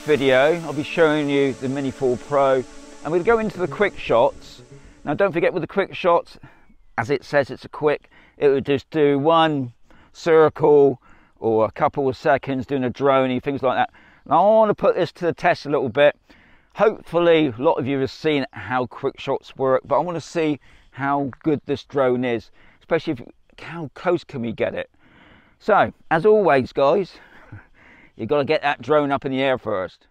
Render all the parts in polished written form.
video I'll be showing you the Mini 4 Pro, and we'll go into the quick shots. Now don't forget, with the quick shots, as it says it's a quick, it would just do one circle or a couple of seconds doing a drone, things like that. Now I want to put this to the test a little bit. Hopefully a lot of you have seen how quick shots work, but I want to see how good this drone is, especially how close can we get it. So as always guys, you've got to get that drone up in the air first.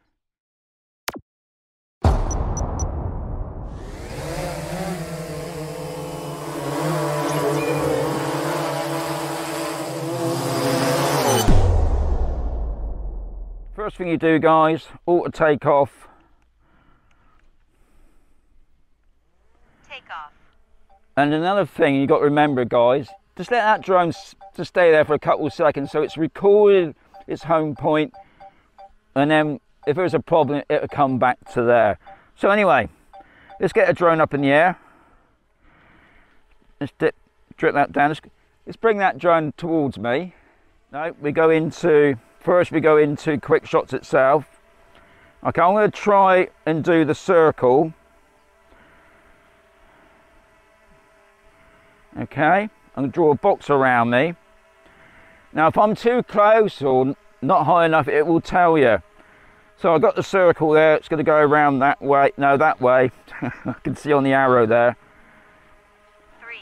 First thing you do guys, auto takeoff. And another thing you got to remember guys, just let that drone just stay there for a couple of seconds so it's recorded its home point, and then if there's a problem it'll come back to there. So anyway, let's get a drone up in the air. Let's drip that down. Let's bring that drone towards me. No, first we go into quick shots itself. Okay, I'm going to try and do the circle. Okay, I'm going to draw a box around me. Now if I'm too close or not high enough, it will tell you. So I've got the circle there, it's going to go around that way, no that way. I can see on the arrow there. 3.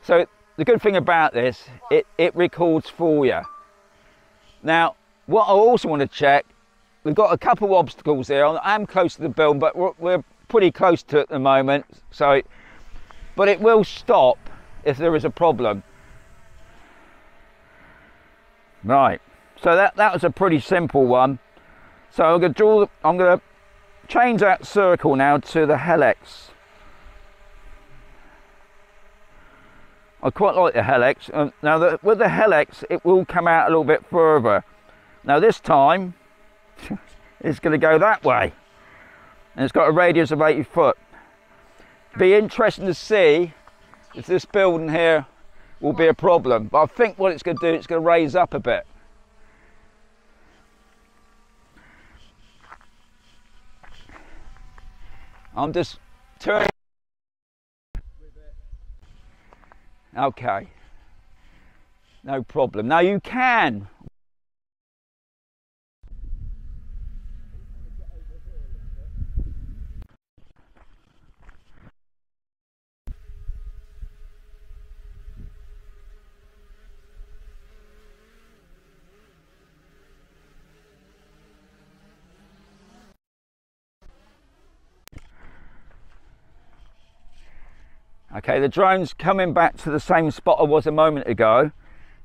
So the good thing about this, it records for you. Now what I also want to check, we've got a couple of obstacles there. I am close to the building, but we're pretty close to it at the moment. But it will stop if there is a problem. Right, so that was a pretty simple one. So I'm going to change that circle now to the helix. I quite like the helix. Now with the helix, it will come out a little bit further. Now this time, it's going to go that way. And it's got a radius of 80 foot. Be interesting to see if this building here will be a problem, but I think what it's going to do, it's going to raise up a bit. I'm just turning. Okay, no problem. Now you can. Okay, the drone's coming back to the same spot I was a moment ago.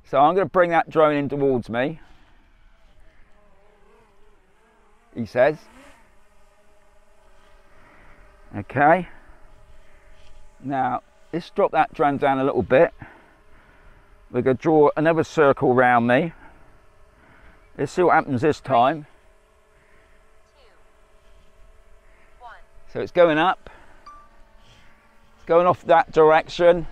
So I'm going to bring that drone in towards me. He says. Okay. Now, let's drop that drone down a little bit. We're going to draw another circle around me. Let's see what happens this time. 2, 1. So it's going up. Going off that direction.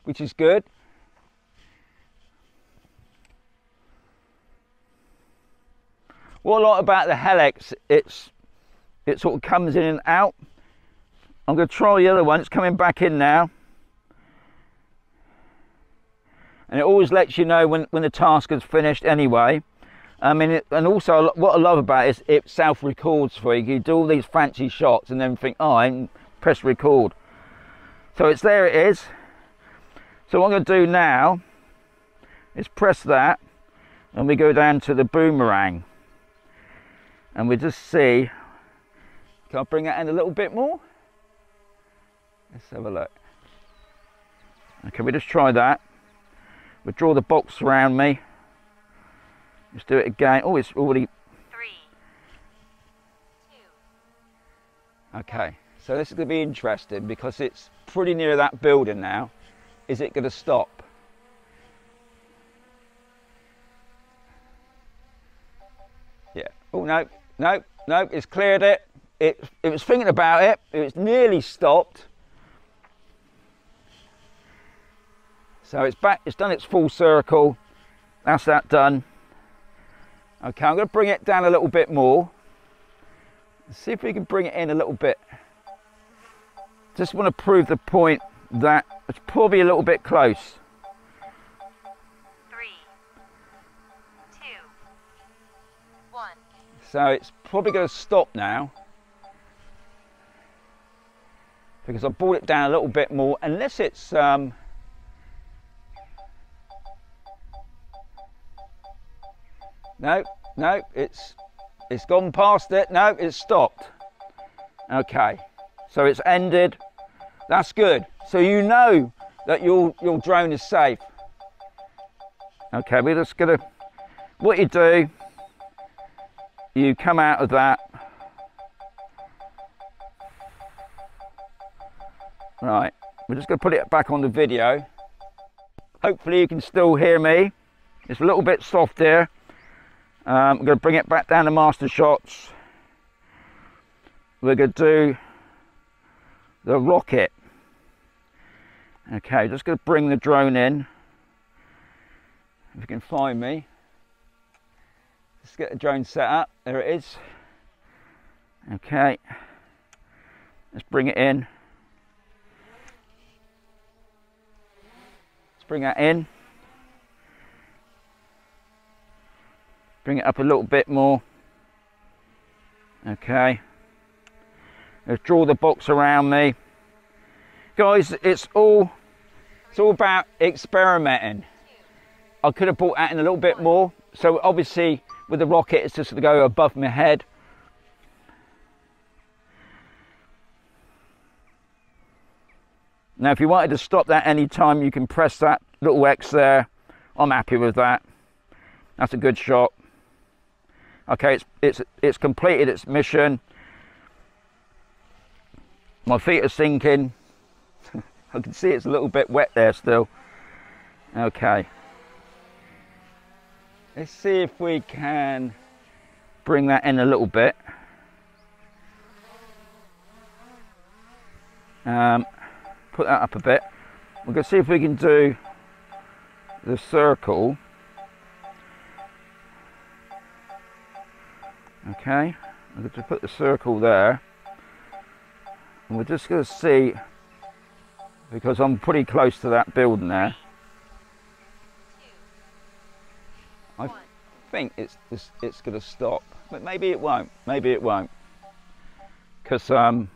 Which is good. What I like about the helix, it sort of comes in and out. I'm going to try the other one. It's coming back in now. And it always lets you know when the task is finished anyway. I mean, and also what I love about it is it self-records for you. You do all these fancy shots and then think, oh, I press record. So it's there, it is. So what I'm going to do now is press that, and we go down to the boomerang. And we just see, can I bring that in a little bit more? Let's have a look. Okay, we just try that. We'll draw the box around me. Let's do it again. Oh, it's already... 3, 2. Okay, so this is going to be interesting because it's pretty near that building now. Is it going to stop? Yeah. Oh, no, no, no, it's cleared it. it was thinking about it. It was nearly stopped. So it's back, it's done its full circle. That's that done. Okay, I'm going to bring it down a little bit more. Let's see if we can bring it in a little bit. Just want to prove the point that it's probably a little bit close. 3, 2, 1. So it's probably going to stop now. Because I brought it down a little bit more, unless it's no, it's gone past it. No, it's stopped. Okay, so it's ended. That's good. So you know that your drone is safe. Okay, we're just gonna, what you do, you come out of that. Right, we're just gonna put it back on the video. Hopefully you can still hear me. It's a little bit soft here. I'm going to bring it back down to master shots. We're going to do the rocket. Okay, just going to bring the drone in. If you can find me. Let's get the drone set up. There it is. Okay. Let's bring it in. Let's bring that in. Bring it up a little bit more. Okay. Let's draw the box around me. Guys, it's all about experimenting. I could have brought that in a little bit more. So obviously with the rocket it's just to go above my head. Now if you wanted to stop that any time, you can press that little X there. I'm happy with that. That's a good shot. Okay, it's completed its mission. My feet are sinking. I can see it's a little bit wet there still. Okay. Let's see if we can bring that in a little bit. Put that up a bit. We're going to see if we can do the circle. Okay, I'm going to put the circle there, and we're just going to see, because I'm pretty close to that building there. 2, 1. I think it's going to stop, but maybe it won't. Maybe it won't, because no.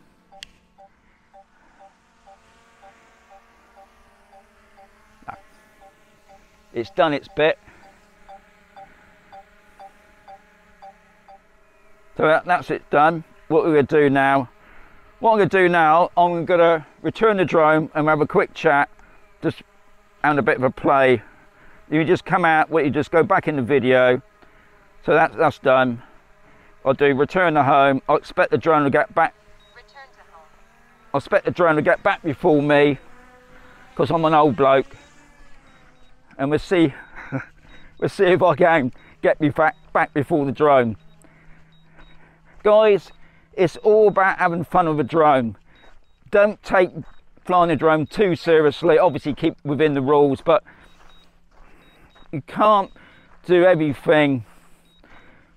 It's done its bit. So that's it done. What we're going to do now, I'm going to return the drone and have a quick chat, just and a bit of a play. You just come out, you just go back in the video. So that's done. I'll do return to home. I expect the drone to get back. Return to home. I expect the drone to get back before me, because I'm an old bloke. And we'll see, we'll see if I can get me back before the drone. Guys, it's all about having fun with a drone. Don't take flying a drone too seriously. Obviously keep within the rules, but you can't do everything.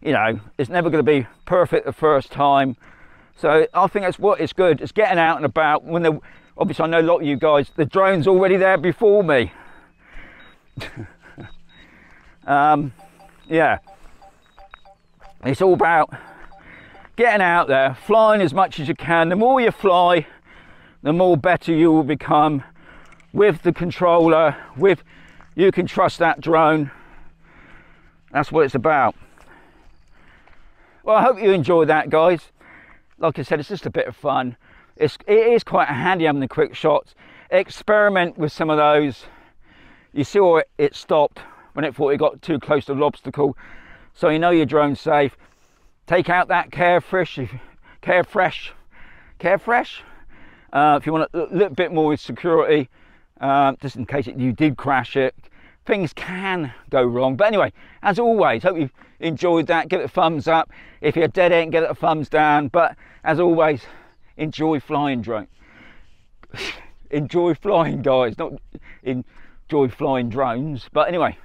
You know, it's never going to be perfect the first time. So I think that's what it's good. It's getting out and about. Obviously I know a lot of you guys, the drone's already there before me. Yeah, it's all about getting out there, flying as much as you can. The more you fly, the more better you will become with the controller. You can trust that drone. That's what it's about. Well, I hope you enjoyed that, guys. Like I said, it's just a bit of fun. It is quite handy having the quick shots. Experiment with some of those. You saw it stopped when it thought it got too close to the obstacle, so you know your drone's safe. Take out that carefresh. If you want a little bit more with security, just in case you did crash it, things can go wrong. But anyway, as always, hope you've enjoyed that. Give it a thumbs up. If you're a dead end, give it a thumbs down. But as always, enjoy flying drone. Enjoy flying, guys, not enjoy flying drones. But anyway,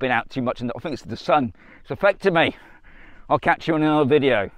been out too much and I think it's the sun. It's affecting me. I'll catch you in another video.